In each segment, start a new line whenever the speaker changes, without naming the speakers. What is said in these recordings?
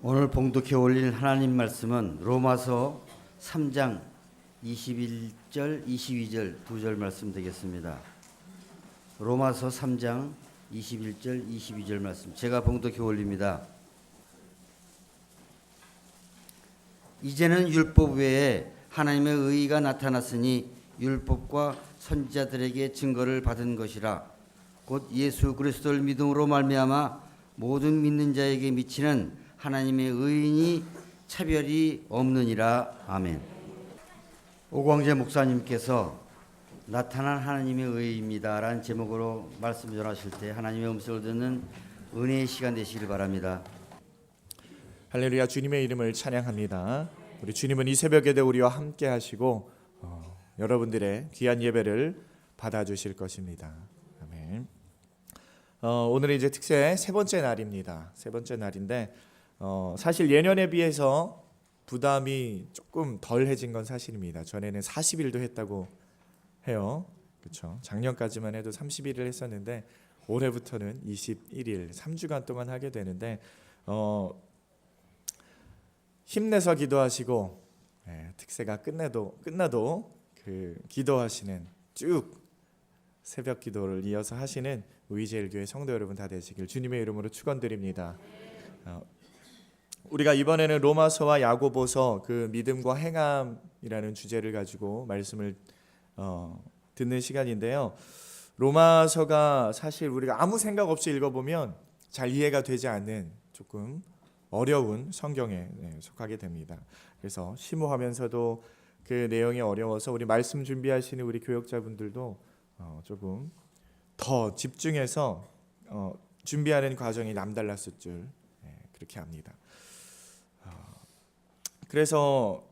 오늘 봉독해 올릴 하나님 말씀은 로마서 3장 21절, 22절 두 절 말씀 되겠습니다. 로마서 3장 21절, 22절 말씀 제가 봉독해 올립니다. 이제는 율법 외에 하나님의 의의가 나타났으니 율법과 선지자들에게 증거를 받은 것이라. 곧 예수 그리스도를 믿음으로 말미암아 모든 믿는 자에게 미치는 하나님의 의인이 차별이 없느니라. 아멘. 오광재 목사님께서 나타난 하나님의 의입니다 라는 제목으로 말씀 전하실 때 하나님의 음성을 듣는 은혜의 시간 되시길 바랍니다.
할렐루야. 주님의 이름을 찬양합니다. 우리 주님은 이 새벽에도 우리와 함께 하시고 여러분들의 귀한 예배를 받아주실 것입니다. 아멘. 오늘은 이제 특세 세 번째 날입니다. 세 번째 날인데 사실 예년에 비해서 부담이 조금 덜해진 건 사실입니다. 전에는 40일도 했다고 해요. 그렇죠? 작년까지만 해도 30일을 했었는데 올해부터는 21일, 3주간 동안 하게 되는데 힘내서 기도하시고 특세가 끝나도 그 기도하시는 쭉 새벽 기도를 이어서 하시는 의제일교회 성도 여러분 다 되시길 주님의 이름으로 축원드립니다. 우리가 이번에는 로마서와 야고보서 그 믿음과 행함이라는 주제를 가지고 말씀을 듣는 시간인데요. 로마서가 사실 우리가 아무 생각 없이 읽어보면 잘 이해가 되지 않는 조금 어려운 성경에 속하게 됩니다. 그래서 심오하면서도 그 내용이 어려워서 우리 말씀 준비하시는 우리 교역자분들도 조금 더 집중해서 준비하는 과정이 남달랐을 줄 그렇게 압니다. 그래서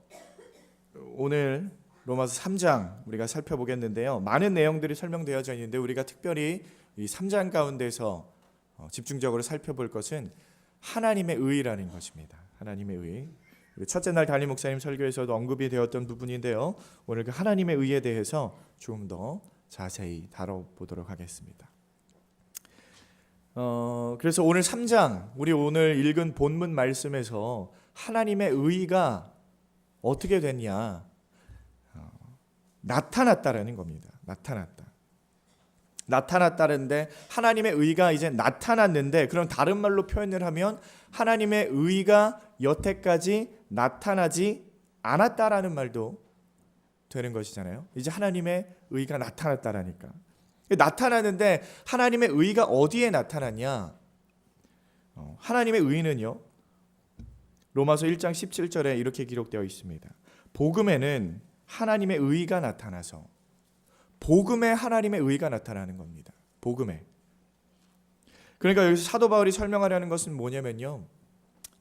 오늘 로마서 3장 우리가 살펴보겠는데요. 많은 내용들이 설명되어져 있는데 우리가 특별히 이 3장 가운데서 집중적으로 살펴볼 것은 하나님의 의라는 것입니다. 하나님의 의. 첫째 날 담임 목사님 설교에서도 언급이 되었던 부분인데요. 오늘 그 하나님의 의에 대해서 조금 더 자세히 다뤄보도록 하겠습니다. 그래서 오늘 3장 우리 오늘 읽은 본문 말씀에서 하나님의 의가 어떻게 됐냐? 나타났다라는 겁니다. 나타났다는데 하나님의 의가 이제 나타났는데 그럼 다른 말로 표현을 하면 하나님의 의가 여태까지 나타나지 않았다라는 말도 되는 것이잖아요. 이제 하나님의 의가 나타났다라니까. 나타나는데 하나님의 의가 어디에 나타났냐? 하나님의 의는요. 로마서 1장 17절에 이렇게 기록되어 있습니다. 복음에는 하나님의 의가 나타나서 복음에 하나님의 의가 나타나는 겁니다. 복음에. 그러니까 여기서 사도 바울이 설명하려는 것은 뭐냐면요.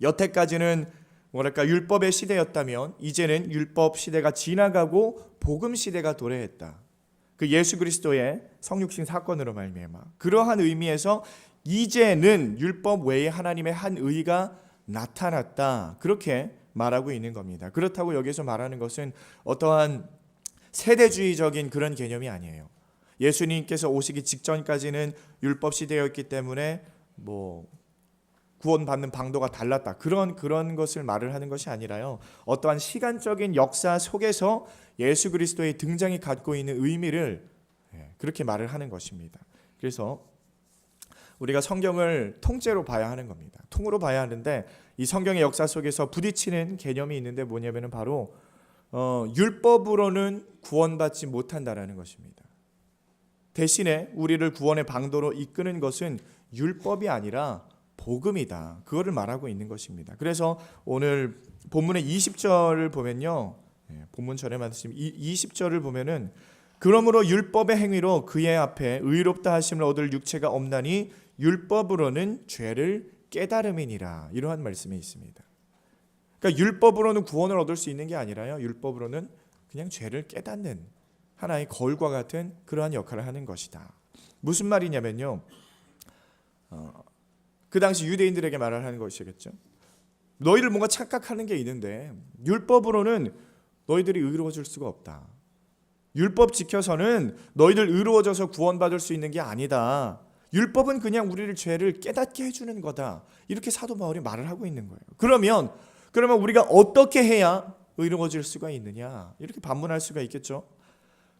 여태까지는 율법의 시대였다면 이제는 율법 시대가 지나가고 복음 시대가 도래했다. 그 예수 그리스도의 성육신 사건으로 말미암아 그러한 의미에서 이제는 율법 외에 하나님의 한 의가 나타났다. 그렇게 말하고 있는 겁니다. 그렇다고 여기서 말하는 것은 어떠한 세대주의적인 그런 개념이 아니에요. 예수님께서 오시기 직전까지는 율법 시대였기 때문에 구원받는 방도가 달랐다. 그런 것을 말을 하는 것이 아니라요. 어떠한 시간적인 역사 속에서 예수 그리스도의 등장이 갖고 있는 의미를 그렇게 말을 하는 것입니다. 그래서 우리가 성경을 통째로 봐야 하는 겁니다. 통으로 봐야 하는데 이 성경의 역사 속에서 부딪히는 개념이 있는데 뭐냐면은 바로 율법으로는 구원받지 못한다라는 것입니다. 대신에 우리를 구원의 방도로 이끄는 것은 율법이 아니라 복음이다. 그거를 말하고 있는 것입니다. 그래서 오늘 본문의 20절을 보면요. 본문 전에 말씀 20절을 보면은 그러므로 율법의 행위로 그의 앞에 의롭다 하심을 얻을 육체가 없나니 율법으로는 죄를 깨달음이니라. 이러한 말씀이 있습니다. 그러니까 율법으로는 구원을 얻을 수 있는 게 아니라요. 율법으로는 그냥 죄를 깨닫는 하나의 거울과 같은 그러한 역할을 하는 것이다. 무슨 말이냐면요. 그 당시 유대인들에게 말을 하는 것이겠죠. 너희들 뭔가 착각하는 게 있는데 율법으로는 너희들이 의로워질 수가 없다. 율법 지켜서는 너희들 의로워져서 구원받을 수 있는 게 아니다. 율법은 그냥 우리를 죄를 깨닫게 해주는 거다. 이렇게 사도 바울이 말을 하고 있는 거예요. 그러면 우리가 어떻게 해야 의로워질 수가 있느냐? 이렇게 반문할 수가 있겠죠.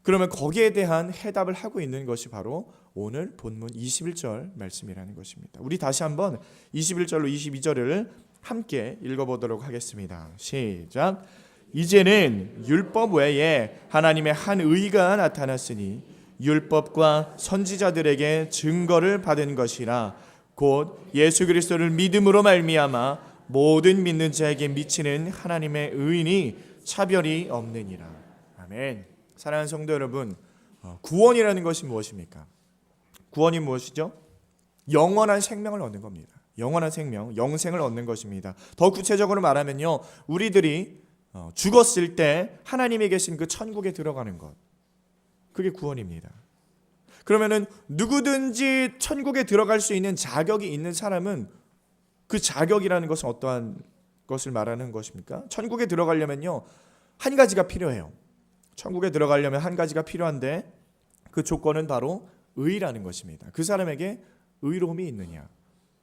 그러면 거기에 대한 해답을 하고 있는 것이 바로 오늘 본문 21절 말씀이라는 것입니다. 우리 다시 한번 21절로 22절을 함께 읽어보도록 하겠습니다. 시작. 이제는 율법 외에 하나님의 한 의가 나타났으니 율법과 선지자들에게 증거를 받은 것이라 곧 예수 그리스도를 믿음으로 말미암아 모든 믿는 자에게 미치는 하나님의 의인이 차별이 없느니라. 아멘. 사랑하는 성도 여러분, 구원이라는 것이 무엇입니까? 구원이 무엇이죠? 영원한 생명을 얻는 겁니다. 영원한 생명, 영생을 얻는 것입니다. 더 구체적으로 말하면요, 우리들이 죽었을 때 하나님이 계신 그 천국에 들어가는 것, 그게 구원입니다. 그러면은 누구든지 천국에 들어갈 수 있는 자격이 있는 사람은 그 자격이라는 것은 어떠한 것을 말하는 것입니까? 천국에 들어가려면요, 한 가지가 필요해요. 천국에 들어가려면 한 가지가 필요한데 그 조건은 바로 의라는 것입니다. 그 사람에게 의로움이 있느냐,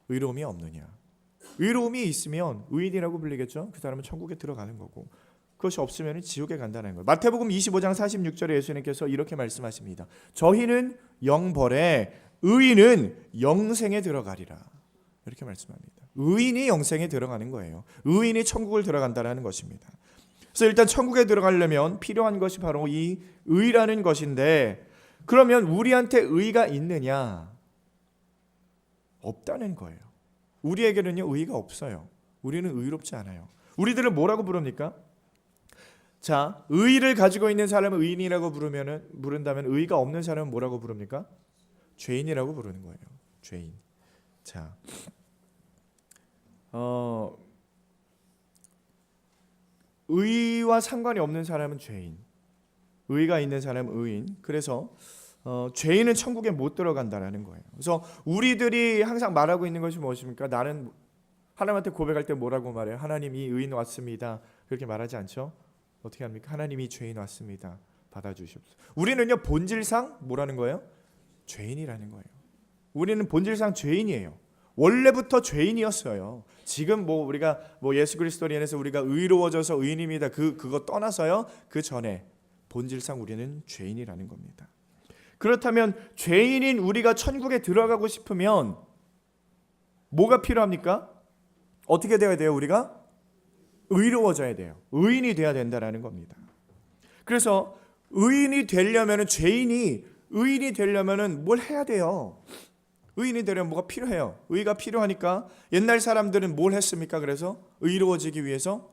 의로움이 없느냐. 의로움이 있으면 의인이라고 불리겠죠. 그 사람은 천국에 들어가는 거고, 그것이 없으면 지옥에 간다는 거예요. 마태복음 25장 46절에 예수님께서 이렇게 말씀하십니다. 저희는 영벌에 의인은 영생에 들어가리라. 이렇게 말씀합니다. 의인이 영생에 들어가는 거예요. 의인이 천국을 들어간다는 것입니다. 그래서 일단 천국에 들어가려면 필요한 것이 바로 이 의라는 것인데, 그러면 우리한테 의가 있느냐? 없다는 거예요. 우리에게는요, 의가 없어요. 우리는 의롭지 않아요. 우리들을 뭐라고 부릅니까? 자, 의를 가지고 있는 사람을 의인이라고 부른다면 의가 없는 사람은 뭐라고 부릅니까? 죄인이라고 부르는 거예요. 죄인. 자, 의와 상관이 없는 사람은 죄인, 의가 있는 사람은 의인. 그래서 죄인은 천국에 못 들어간다라는 거예요. 그래서 우리들이 항상 말하고 있는 것이 무엇입니까? 나는 하나님한테 고백할 때 뭐라고 말해요? 하나님이 의인 왔습니다. 그렇게 말하지 않죠? 어떻게 합니까? 하나님이 죄인 왔습니다. 받아주시옵소서. 우리는요, 본질상 뭐라는 거예요? 죄인이라는 거예요. 우리는 본질상 죄인이에요. 원래부터 죄인이었어요. 지금 우리가 예수 그리스도로 인해서 우리가 의로워져서 의인입니다. 그거 떠나서요, 그 전에 본질상 우리는 죄인이라는 겁니다. 그렇다면 죄인인 우리가 천국에 들어가고 싶으면 뭐가 필요합니까? 어떻게 되어야 돼요? 우리가 의로워져야 돼요. 의인이 돼야 된다라는 겁니다. 그래서 의인이 되려면, 죄인이 의인이 되려면 뭘 해야 돼요? 의인이 되려면 뭐가 필요해요? 의가 필요하니까 옛날 사람들은 뭘 했습니까? 그래서 의로워지기 위해서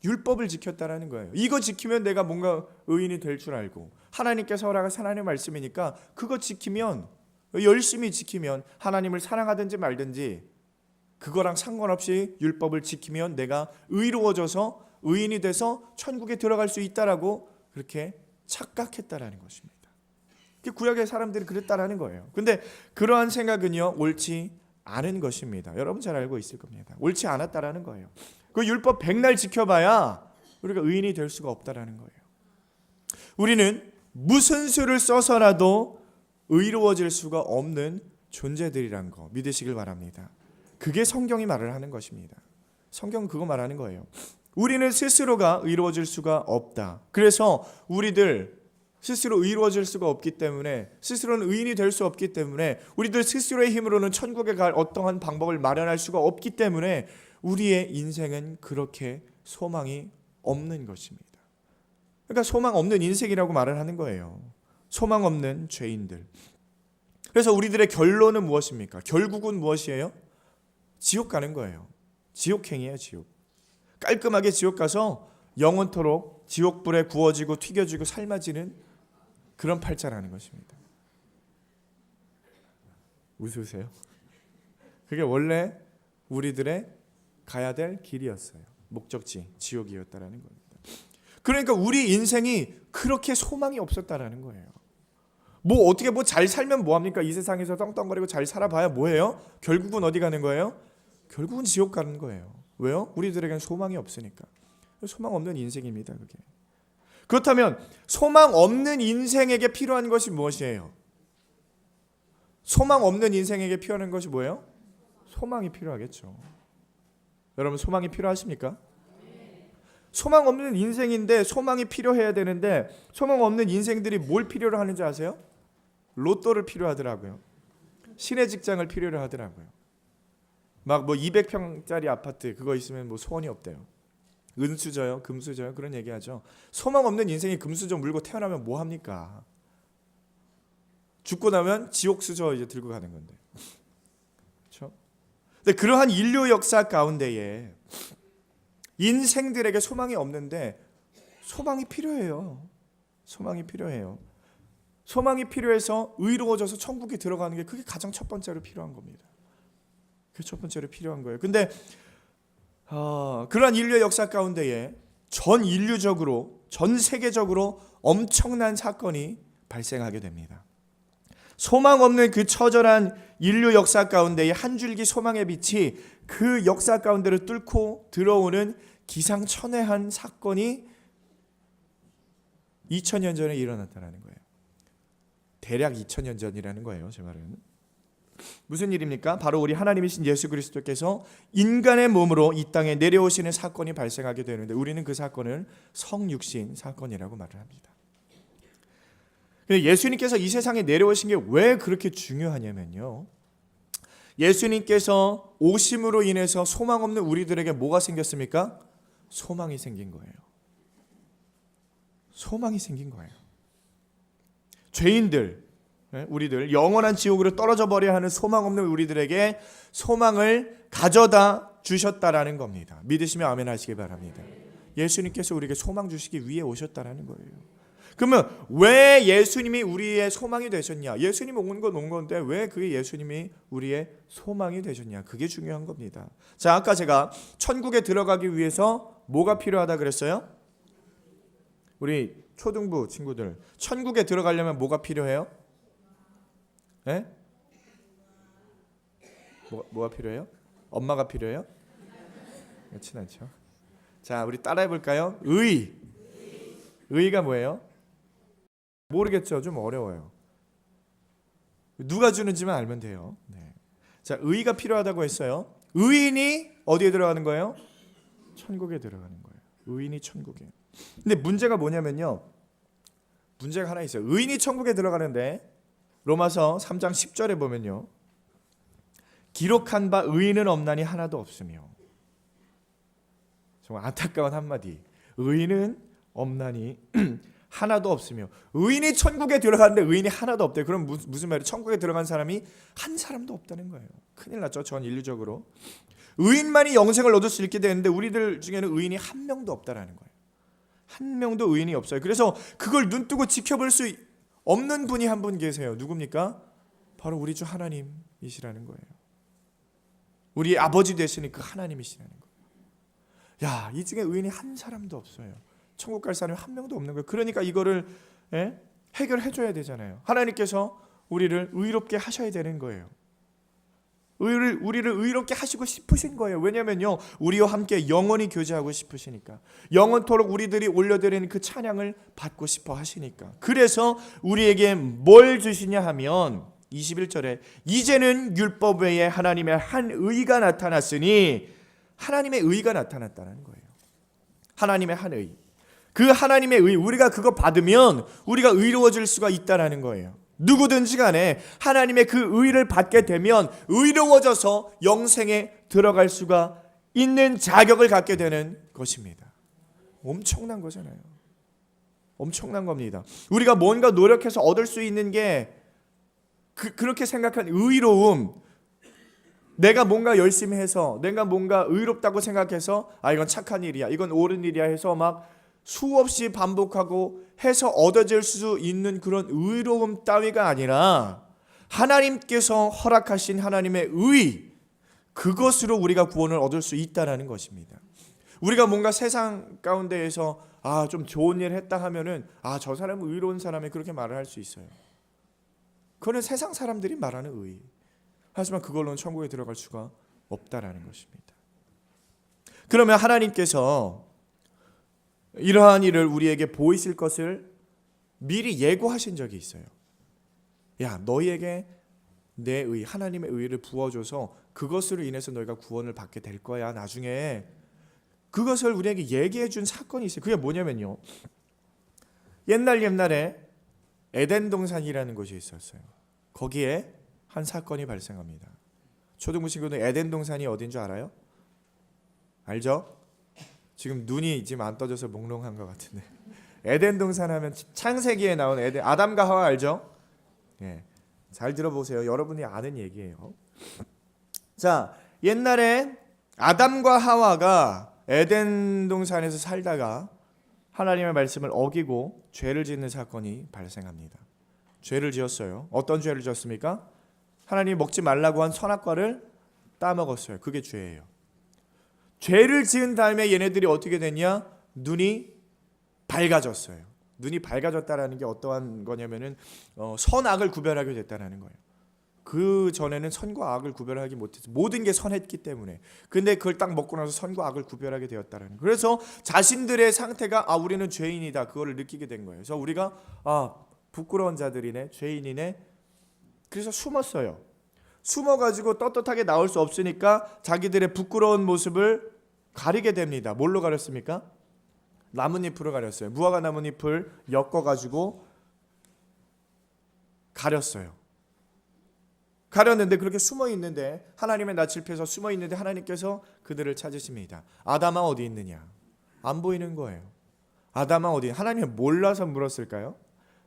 율법을 지켰다라는 거예요. 이거 지키면 내가 뭔가 의인이 될 줄 알고, 하나님께서 허락하신 하나님의 말씀이니까 그거 지키면, 열심히 지키면, 하나님을 사랑하든지 말든지 그거랑 상관없이 율법을 지키면 내가 의로워져서 의인이 돼서 천국에 들어갈 수 있다라고 그렇게 착각했다라는 것입니다. 구약의 사람들이 그랬다라는 거예요. 근데 그러한 생각은요, 옳지 않은 것입니다. 여러분 잘 알고 있을 겁니다. 옳지 않았다라는 거예요. 그 율법 백날 지켜봐야 우리가 의인이 될 수가 없다라는 거예요. 우리는 무슨 수를 써서라도 의로워질 수가 없는 존재들이란 거 믿으시길 바랍니다. 그게 성경이 말을 하는 것입니다. 성경은 그거 말하는 거예요. 우리는 스스로가 의로워질 수가 없다. 그래서 우리들 스스로 의로워질 수가 없기 때문에, 스스로는 의인이 될 수 없기 때문에, 우리들 스스로의 힘으로는 천국에 갈 어떠한 방법을 마련할 수가 없기 때문에 우리의 인생은 그렇게 소망이 없는 것입니다. 그러니까 소망 없는 인생이라고 말을 하는 거예요. 소망 없는 죄인들. 그래서 우리들의 결론은 무엇입니까? 결국은 무엇이에요? 지옥 가는 거예요. 지옥행이에요, 지옥. 깔끔하게 지옥 가서 영원토록 지옥불에 구워지고 튀겨지고 삶아지는 그런 팔자라는 것입니다. 웃으세요? 그게 원래 우리들의 가야 될 길이었어요. 목적지, 지옥이었다라는 겁니다. 그러니까 우리 인생이 그렇게 소망이 없었다라는 거예요. 어떻게 잘 살면 뭐합니까? 이 세상에서 떵떵거리고 잘 살아봐야 뭐예요? 결국은 어디 가는 거예요? 결국은 지옥 가는 거예요. 왜요? 우리들에게는 소망이 없으니까. 소망 없는 인생입니다, 그게. 그렇다면 소망 없는 인생에게 필요한 것이 무엇이에요? 소망 없는 인생에게 필요한 것이 뭐예요? 소망이 필요하겠죠. 여러분 소망이 필요하십니까? 소망 없는 인생인데 소망이 필요해야 되는데 소망 없는 인생들이 뭘 필요로 하는지 아세요? 로또를 필요하더라고요. 신의 직장을 필요로 하더라고요. 막 뭐 200평짜리 아파트 그거 있으면 뭐 소원이 없대요. 은수저요, 금수저요 그런 얘기하죠. 소망 없는 인생이 금수저 물고 태어나면 뭐 합니까? 죽고 나면 지옥수저 이제 들고 가는 건데. 그렇죠? 근데 그러한 인류 역사 가운데에 인생들에게 소망이 없는데 소망이 필요해요. 소망이 필요해요. 소망이 필요해서 의로워져서 천국에 들어가는 게 그게 가장 첫 번째로 필요한 겁니다. 그게 첫 번째로 필요한 거예요. 근데 그러한 인류의 역사 가운데에 전 인류적으로 전 세계적으로 엄청난 사건이 발생하게 됩니다. 소망 없는 그 처절한 인류 역사 가운데에 한 줄기 소망의 빛이 그 역사 가운데를 뚫고 들어오는 기상천외한 사건이 2000년 전에 일어났다는 거예요. 대략 2000년 전이라는 거예요. 제 말은. 무슨 일입니까? 바로 우리 하나님이신 예수 그리스도께서 인간의 몸으로 이 땅에 내려오시는 사건이 발생하게 되는데 우리는 그 사건을 성육신 사건이라고 말을 합니다. 예수님께서 이 세상에 내려오신 게 왜 그렇게 중요하냐면요. 예수님께서 오심으로 인해서 소망 없는 우리들에게 뭐가 생겼습니까? 소망이 생긴 거예요. 소망이 생긴 거예요. 죄인들, 우리들 영원한 지옥으로 떨어져 버려야 하는 소망 없는 우리들에게 소망을 가져다 주셨다라는 겁니다. 믿으시면 아멘 하시기 바랍니다. 예수님께서 우리에게 소망 주시기 위해 오셨다라는 거예요. 그러면 왜 예수님이 우리의 소망이 되셨냐? 예수님이 온 건데 왜 그 예수님이 우리의 소망이 되셨냐? 그게 중요한 겁니다. 자, 아까 제가 천국에 들어가기 위해서 뭐가 필요하다 그랬어요? 우리 초등부 친구들, 천국에 들어가려면 뭐가 필요해요? 네? 뭐가 필요해요? 엄마가 필요해요? 그렇진 않죠. 자, 우리 따라해 볼까요? 의가 뭐예요? 모르겠죠. 좀 어려워요. 누가 주는지만 알면 돼요. 네. 자, 의가 필요하다고 했어요. 의인이 어디에 들어가는 거예요? 천국에 들어가는 거예요. 의인이 천국에. 근데 문제가 뭐냐면요. 문제가 하나 있어요. 의인이 천국에 들어가는데 로마서 3장 10절에 보면요. 기록한 바 의인은 없나니 하나도 없으며. 정말 안타까운 한마디. 의인은 없나니 하나도 없으며. 의인이 천국에 들어가는데 의인이 하나도 없대요. 그럼 무슨 말이에요? 천국에 들어간 사람이 한 사람도 없다는 거예요. 큰일 났죠. 전 인류적으로. 의인만이 영생을 얻을 수 있게 되는데 우리들 중에는 의인이 한 명도 없다라는 거예요. 한 명도 의인이 없어요. 그래서 그걸 눈뜨고 지켜볼 수 없는 분이 한 분 계세요. 누굽니까? 바로 우리 주 하나님이시라는 거예요. 우리 아버지 되시는 그 하나님이시라는 거예요. 야, 이 중에 의인이 한 사람도 없어요. 천국 갈 사람이 한 명도 없는 거예요. 그러니까 이거를 해결해 줘야 되잖아요. 하나님께서 우리를 의롭게 하셔야 되는 거예요. 우리를 의롭게 하시고 싶으신 거예요. 왜냐면요, 우리와 함께 영원히 교제하고 싶으시니까. 영원토록 우리들이 올려드리는 그 찬양을 받고 싶어 하시니까. 그래서 우리에게 뭘 주시냐 하면 21절에 이제는 율법 외에 하나님의 한 의가 나타났으니, 하나님의 의가 나타났다는 거예요. 하나님의 한 의. 그 하나님의 의, 우리가 그거 받으면 우리가 의로워질 수가 있다라는 거예요. 누구든지 간에 하나님의 그 의를 받게 되면 의로워져서 영생에 들어갈 수가 있는 자격을 갖게 되는 것입니다. 엄청난 거잖아요. 엄청난 겁니다. 우리가 뭔가 노력해서 얻을 수 있는 게 그렇게 생각한 의로움, 내가 뭔가 열심히 해서, 내가 뭔가 의롭다고 생각해서 이건 착한 일이야, 이건 옳은 일이야 해서 막 수없이 반복하고 해서 얻어질 수 있는 그런 의로움 따위가 아니라 하나님께서 허락하신 하나님의 의, 그것으로 우리가 구원을 얻을 수 있다는 것입니다. 우리가 뭔가 세상 가운데에서 좀 좋은 일 했다 하면은 저 사람은 의로운 사람이 그렇게 말을 할 수 있어요. 그거는 세상 사람들이 말하는 의. 하지만 그걸로는 천국에 들어갈 수가 없다라는 것입니다. 그러면 하나님께서 이러한 일을 우리에게 보이실 것을 미리 예고하신 적이 있어요. 야, 너희에게 내 의, 하나님의 의를 부어줘서 그것으로 인해서 너희가 구원을 받게 될 거야. 나중에 그것을 우리에게 얘기해 준 사건이 있어요. 그게 뭐냐면요, 옛날에 에덴 동산이라는 곳이 있었어요. 거기에 한 사건이 발생합니다. 초등부 친구들, 에덴 동산이 어딘 줄 알아요? 알죠? 지금 눈이 지금 안 떠져서 몽롱한 것 같은데 에덴 동산 하면 창세기에 나온 에덴, 아담과 하와 알죠? 예, 잘 들어보세요. 여러분이 아는 얘기예요. 자, 옛날에 아담과 하와가 에덴 동산에서 살다가 하나님의 말씀을 어기고 죄를 짓는 사건이 발생합니다. 죄를 지었어요. 어떤 죄를 지었습니까? 하나님이 먹지 말라고 한 선악과를 따먹었어요. 그게 죄예요. 죄를 지은 다음에 얘네들이 어떻게 됐냐? 눈이 밝아졌어요. 눈이 밝아졌다라는 게 어떠한 거냐면은 선악을 구별하게 됐다라는 거예요. 그 전에는 선과 악을 구별하기 못했어. 모든 게 선했기 때문에. 근데 그걸 딱 먹고 나서 선과 악을 구별하게 되었다라는 거예요. 그래서 자신들의 상태가 우리는 죄인이다, 그거를 느끼게 된 거예요. 그래서 우리가 부끄러운 자들이네, 죄인이네. 그래서 숨었어요. 숨어가지고 떳떳하게 나올 수 없으니까 자기들의 부끄러운 모습을 가리게 됩니다. 뭘로 가렸습니까? 나뭇잎으로 가렸어요. 무화과 나뭇잎을 엮어가지고 가렸어요. 가렸는데 그렇게 숨어 있는데, 하나님의 낯을 펴서 숨어 있는데 하나님께서 그들을 찾으십니다. 아담아 어디 있느냐? 안 보이는 거예요. 아담아 어디? 하나님이 몰라서 물었을까요?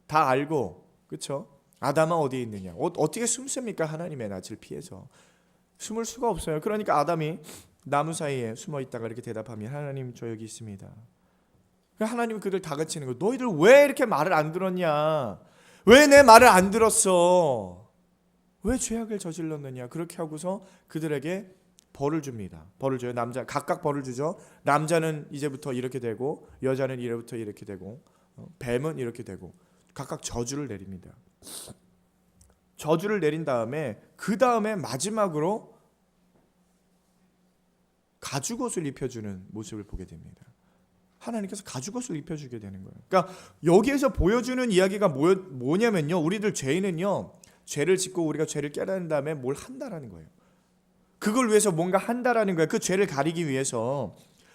다 알고, 그렇죠? 아담아 어디 있느냐? 어떻게 숨습니까? 하나님의 낯을 피해서 숨을 수가 없어요. 그러니까 아담이 나무 사이에 숨어 있다가 이렇게 대답하면, 하나님 저 여기 있습니다. 하나님이 그들 다그치는 거예요. 너희들 왜 이렇게 말을 안 들었냐? 왜 내 말을 안 들었어? 왜 죄악을 저질렀느냐? 그렇게 하고서 그들에게 벌을 줍니다. 벌을 줘요. 남자 각각 벌을 주죠. 남자는 이제부터 이렇게 되고, 여자는 이제부터 이렇게 되고, 뱀은 이렇게 되고, 각각 저주를 내립니다. 저주를 내린 다음에 그 다음에 마지막으로 가죽옷을 입혀주는 모습을 보게 됩니다. 하나님께서 가죽옷을 입혀주게 되는 거예요. 그러니까 여기에서 보여주는 이야기가 뭐냐면요, 우리들 죄인은요, 죄를 짓고 우리가 죄를 깨달은 다음에 뭘 한다라는 거예요. 그걸 위해서 뭔가 한다라는 거예요. 그 죄를 가리기 위해서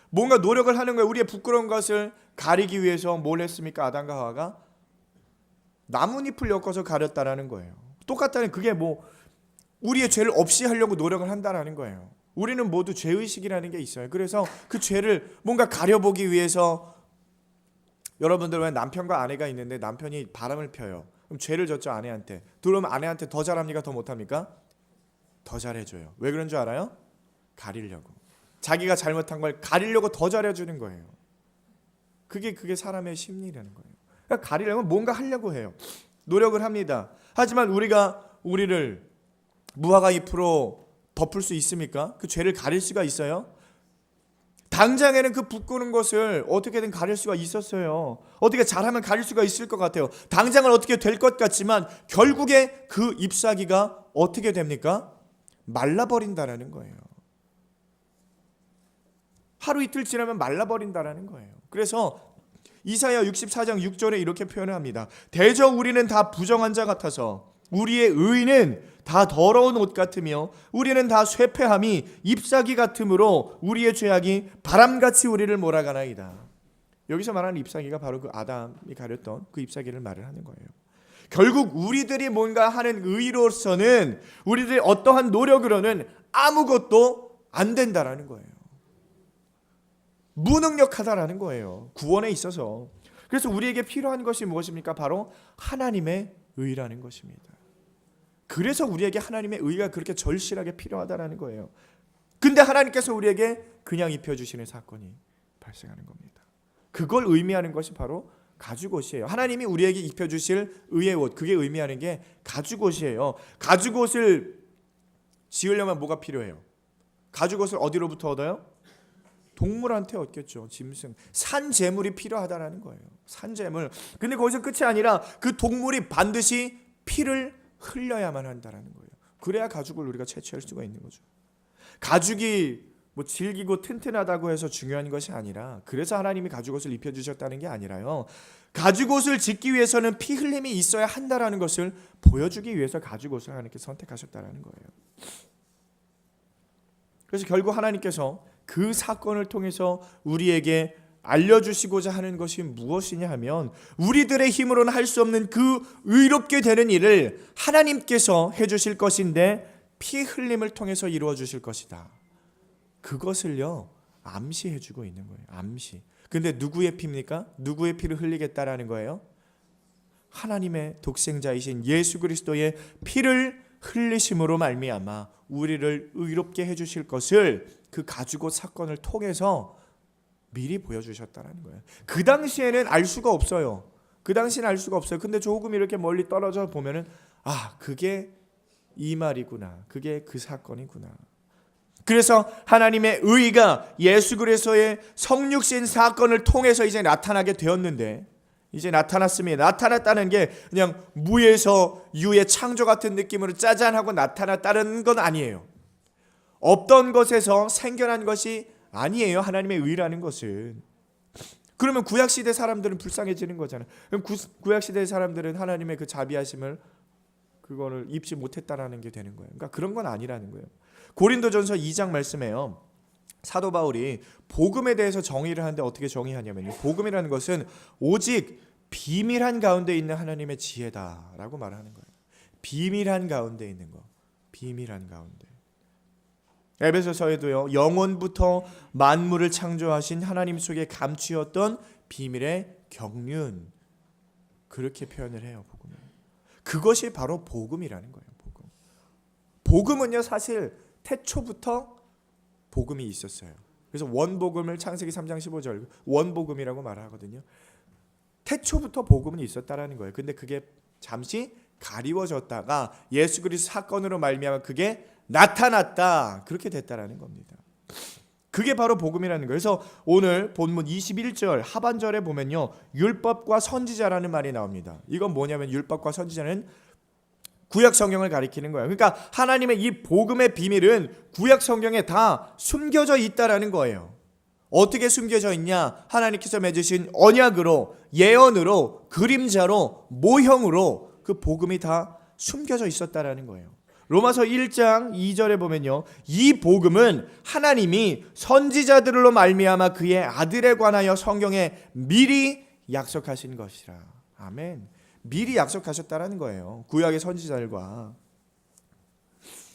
뭔가 노력을 하는 거예요. 우리의 부끄러운 것을 가리기 위해서 뭘 했습니까? 아담과 하와가 나뭇잎을 엮어서 가렸다라는 거예요. 똑같다는, 그게 우리의 죄를 없이 하려고 노력을 한다라는 거예요. 우리는 모두 죄의식이라는 게 있어요. 그래서 그 죄를 뭔가 가려보기 위해서, 여러분들 왜 남편과 아내가 있는데 남편이 바람을 펴요. 그럼 죄를 졌죠, 아내한테. 들어오면 아내한테 더 잘합니까? 더 못합니까? 더 잘해줘요. 왜 그런 줄 알아요? 가리려고. 자기가 잘못한 걸 가리려고 더 잘해주는 거예요. 그게 사람의 심리라는 거예요. 그러니까 가리려면 뭔가 하려고 해요. 노력을 합니다. 하지만 우리를 무화과 잎으로 덮을 수 있습니까? 그 죄를 가릴 수가 있어요? 당장에는 그 부끄러운 것을 어떻게든 가릴 수가 있었어요. 어떻게 잘하면 가릴 수가 있을 것 같아요. 당장은 어떻게 될 것 같지만 결국에 그 잎사귀가 어떻게 됩니까? 말라버린다라는 거예요. 하루 이틀 지나면 말라버린다라는 거예요. 그래서 이사야 64장 6절에 이렇게 표현을 합니다. 대저 우리는 다 부정한 자 같아서 우리의 의는 다 더러운 옷 같으며 우리는 다 쇠폐함이 잎사귀 같으므로 우리의 죄악이 바람같이 우리를 몰아가나이다. 여기서 말하는 잎사귀가 바로 그 아담이 가렸던 그 잎사귀를 말을 하는 거예요. 결국 우리들이 뭔가 하는 의로서는, 우리들이 어떠한 노력으로는 아무것도 안 된다라는 거예요. 무능력하다라는 거예요, 구원에 있어서. 그래서 우리에게 필요한 것이 무엇입니까? 바로 하나님의 의라는 것입니다. 그래서 우리에게 하나님의 의가 그렇게 절실하게 필요하다라는 거예요. 근데 하나님께서 우리에게 그냥 입혀주시는 사건이 발생하는 겁니다. 그걸 의미하는 것이 바로 가죽옷이에요. 하나님이 우리에게 입혀주실 의의 옷, 그게 의미하는 게 가죽옷이에요. 가죽옷을 지으려면 뭐가 필요해요? 가죽옷을 어디로부터 얻어요? 동물한테 얻겠죠. 짐승, 산재물이 필요하다라는 거예요. 산재물. 근데 거기서 끝이 아니라 그 동물이 반드시 피를 흘려야만 한다라는 거예요. 그래야 가죽을 우리가 채취할 수가 있는 거죠. 가죽이 질기고 튼튼하다고 해서 중요한 것이 아니라, 그래서 하나님이 가죽옷을 입혀주셨다는 게 아니라요, 가죽옷을 짓기 위해서는 피 흘림이 있어야 한다라는 것을 보여주기 위해서 가죽옷을 하나님께 선택하셨다라는 거예요. 그래서 결국 하나님께서 그 사건을 통해서 우리에게 알려주시고자 하는 것이 무엇이냐 하면 우리들의 힘으로는 할 수 없는 그 의롭게 되는 일을 하나님께서 해주실 것인데 피 흘림을 통해서 이루어 주실 것이다. 그것을요 암시해주고 있는 거예요. 암시. 근데 누구의 피입니까? 누구의 피를 흘리겠다라는 거예요? 하나님의 독생자이신 예수 그리스도의 피를 흘리심으로 말미암아 우리를 의롭게 해주실 것을 그 가죽옷 사건을 통해서 미리 보여주셨다는 거예요. 그 당시에는 알 수가 없어요. 그 당시에는 알 수가 없어요. 근데 조금 이렇게 멀리 떨어져 보면은 그게 이 말이구나. 그게 그 사건이구나. 그래서 하나님의 의가 예수 그리스도의 성육신 사건을 통해서 이제 나타나게 되었는데, 이제 나타났습니다. 나타났다는 게 그냥 무에서 유의 창조 같은 느낌으로 짜잔하고 나타났다는 건 아니에요. 없던 것에서 생겨난 것이 아니에요. 하나님의 의라는 것은. 그러면 구약시대 사람들은 불쌍해지는 거잖아요. 그럼 구약시대 사람들은 하나님의 그 자비하심을 그거를 입지 못했다라는 게 되는 거예요. 그러니까 그런 건 아니라는 거예요. 고린도전서 2장 말씀에요. 사도 바울이 복음에 대해서 정의를 하는데 어떻게 정의하냐면요. 복음이라는 것은 오직 비밀한 가운데 있는 하나님의 지혜다라고 말하는 거예요. 비밀한 가운데 있는 거. 비밀한 가운데. 에베소서에도요. 영원부터 만물을 창조하신 하나님 속에 감추었던 비밀의 경륜. 그렇게 표현을 해요. 복음은. 그것이 바로 복음이라는 거예요. 복음. 복음은요. 사실 태초부터 복음이 있었어요. 그래서 원복음을 창세기 3장 15절 원복음이라고 말하거든요. 태초부터 복음은 있었다라는 거예요. 근데 그게 잠시 가리워졌다가 예수 그리스도 사건으로 말미암아 그게 나타났다. 그렇게 됐다라는 겁니다. 그게 바로 복음이라는 거예요. 그래서 오늘 본문 21절 하반절에 보면요. 율법과 선지자라는 말이 나옵니다. 이건 뭐냐면 율법과 선지자는 구약 성경을 가리키는 거예요. 그러니까 하나님의 이 복음의 비밀은 구약 성경에 다 숨겨져 있다라는 거예요. 어떻게 숨겨져 있냐? 하나님께서 맺으신 언약으로, 예언으로, 그림자로, 모형으로 그 복음이 다 숨겨져 있었다라는 거예요. 로마서 1장 2절에 보면요. 이 복음은 하나님이 선지자들로 말미암아 그의 아들에 관하여 성경에 미리 약속하신 것이라. 아멘. 미리 약속하셨다라는 거예요. 구약의 선지자들과.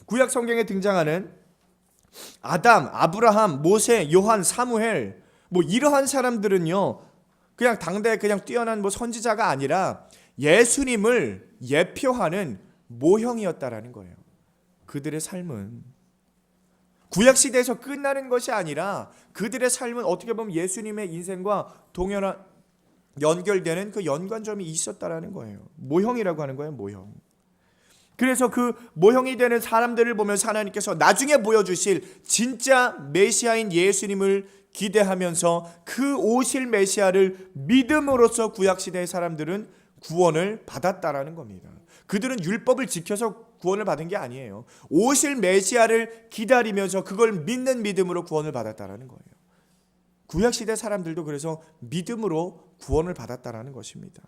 구약 성경에 등장하는 아담, 아브라함, 모세, 요한, 사무엘 뭐 이러한 사람들은요. 그냥 당대에 그냥 뛰어난 뭐 선지자가 아니라 예수님을 예표하는 모형이었다라는 거예요. 그들의 삶은 구약 시대에서 끝나는 것이 아니라 그들의 삶은 어떻게 보면 예수님의 인생과 동일한 연결되는 그 연관점이 있었다라는 거예요. 모형이라고 하는 거예요. 모형. 그래서 그 모형이 되는 사람들을 보면서 하나님께서 나중에 보여주실 진짜 메시아인 예수님을 기대하면서 그 오실 메시아를 믿음으로써 구약시대의 사람들은 구원을 받았다라는 겁니다. 그들은 율법을 지켜서 구원을 받은 게 아니에요. 오실 메시아를 기다리면서 그걸 믿는 믿음으로 구원을 받았다라는 거예요. 구약시대 사람들도 그래서 믿음으로 구원을 받았다라는 것입니다.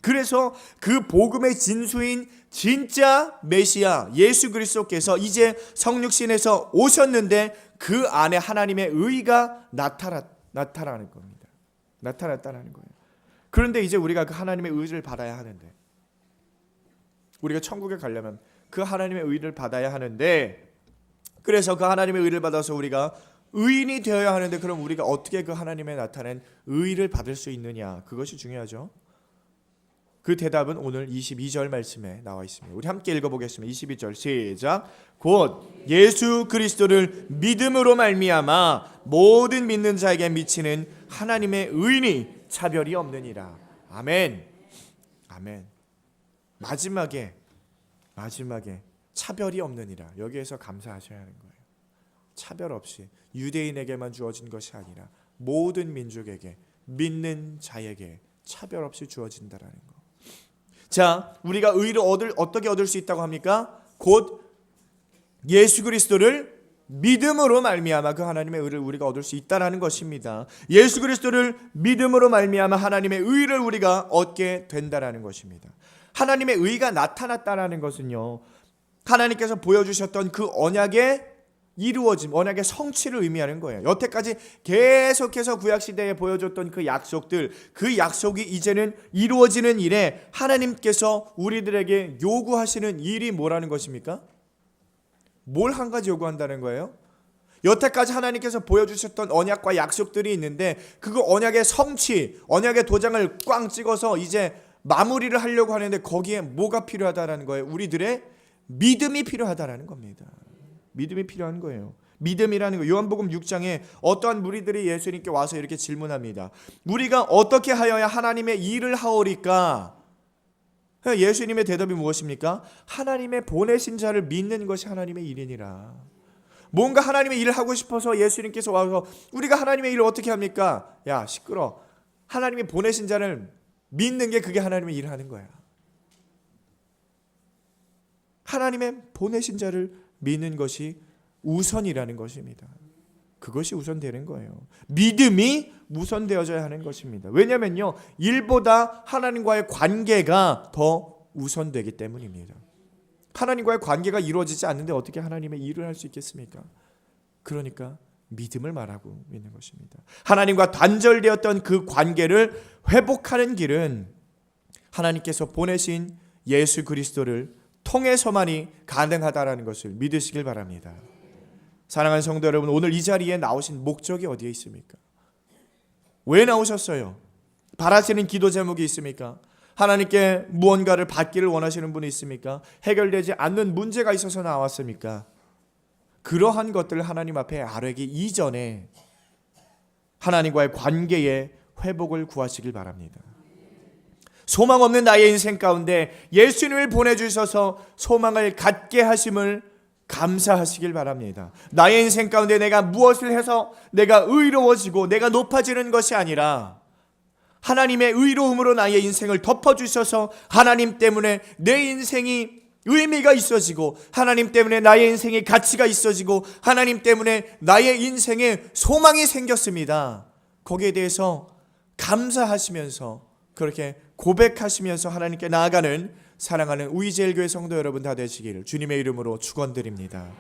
그래서 그 복음의 진수인 진짜 메시아 예수 그리스도께서 이제 성육신에서 오셨는데 그 안에 하나님의 의가 나타나는 겁니다. 나타났다는 거예요. 그런데 이제 우리가 그 하나님의 의를 받아야 하는데, 우리가 천국에 가려면 그 하나님의 의를 받아야 하는데, 그래서 그 하나님의 의를 받아서 우리가 의인이 되어야 하는데, 그럼 우리가 어떻게 그 하나님의 나타낸 의를 받을 수 있느냐? 그것이 중요하죠. 그 대답은 오늘 22절 말씀에 나와 있습니다. 우리 함께 읽어보겠습니다. 22절 시작. 곧 예수 그리스도를 믿음으로 말미암아 모든 믿는 자에게 미치는 하나님의 의인이 차별이 없느니라. 아멘. 아멘. 마지막에 차별이 없느니라. 여기에서 감사하셔야 하는 거예요. 차별 없이 유대인에게만 주어진 것이 아니라 모든 민족에게, 믿는 자에게 차별 없이 주어진다라는 거. 자, 우리가 의를 어떻게 얻을 수 있다고 합니까? 곧 예수 그리스도를 믿음으로 말미암아 그 하나님의 의를 우리가 얻을 수 있다라는 것입니다. 예수 그리스도를 믿음으로 말미암아 하나님의 의를 우리가 얻게 된다라는 것입니다. 하나님의 의가 나타났다라는 것은요, 하나님께서 보여주셨던 그 언약의 이루어짐, 언약의 성취를 의미하는 거예요. 여태까지 계속해서 구약시대에 보여줬던 그 약속들, 그 약속이 이제는 이루어지는 일에 하나님께서 우리들에게 요구하시는 일이 뭐라는 것입니까? 뭘 한 가지 요구한다는 거예요? 여태까지 하나님께서 보여주셨던 언약과 약속들이 있는데 그 언약의 성취, 언약의 도장을 꽝 찍어서 이제 마무리를 하려고 하는데 거기에 뭐가 필요하다라는 거예요? 우리들의 믿음이 필요하다라는 겁니다. 믿음이 필요한 거예요. 믿음이라는 거, 요한복음 6장에 어떠한 무리들이 예수님께 와서 이렇게 질문합니다. 우리가 어떻게 하여야 하나님의 일을 하오리까? 예수님의 대답이 무엇입니까? 하나님의 보내신 자를 믿는 것이 하나님의 일이니라. 뭔가 하나님의 일을 하고 싶어서 예수님께서 와서 우리가 하나님의 일을 어떻게 합니까? 야, 시끄러. 하나님이 보내신 자를 믿는 게 그게 하나님의 일을 하는 거야. 하나님의 보내신 자를 믿는 것이 우선이라는 것입니다. 그것이 우선되는 거예요. 믿음이 우선되어져야 하는 것입니다. 왜냐하면요, 일보다 하나님과의 관계가 더 우선되기 때문입니다. 하나님과의 관계가 이루어지지 않는데 어떻게 하나님의 일을 할 수 있겠습니까? 그러니까 믿음을 말하고 있는 것입니다. 하나님과 단절되었던 그 관계를 회복하는 길은 하나님께서 보내신 예수 그리스도를 통해서만이 가능하다라는 것을 믿으시길 바랍니다. 사랑하는 성도 여러분, 오늘 이 자리에 나오신 목적이 어디에 있습니까? 왜 나오셨어요? 바라시는 기도 제목이 있습니까? 하나님께 무언가를 받기를 원하시는 분이 있습니까? 해결되지 않는 문제가 있어서 나왔습니까? 그러한 것들을 하나님 앞에 아뢰기 이전에 하나님과의 관계의 회복을 구하시길 바랍니다. 소망 없는 나의 인생 가운데 예수님을 보내주셔서 소망을 갖게 하심을 감사하시길 바랍니다. 나의 인생 가운데 내가 무엇을 해서 내가 의로워지고 내가 높아지는 것이 아니라 하나님의 의로움으로 나의 인생을 덮어주셔서 하나님 때문에 내 인생이 의미가 있어지고 하나님 때문에 나의 인생에 가치가 있어지고 하나님 때문에 나의 인생에 소망이 생겼습니다. 거기에 대해서 감사하시면서 그렇게 고백하시면서 하나님께 나아가는 사랑하는 우이제일교회 성도 여러분 다 되시기를 주님의 이름으로 축원드립니다.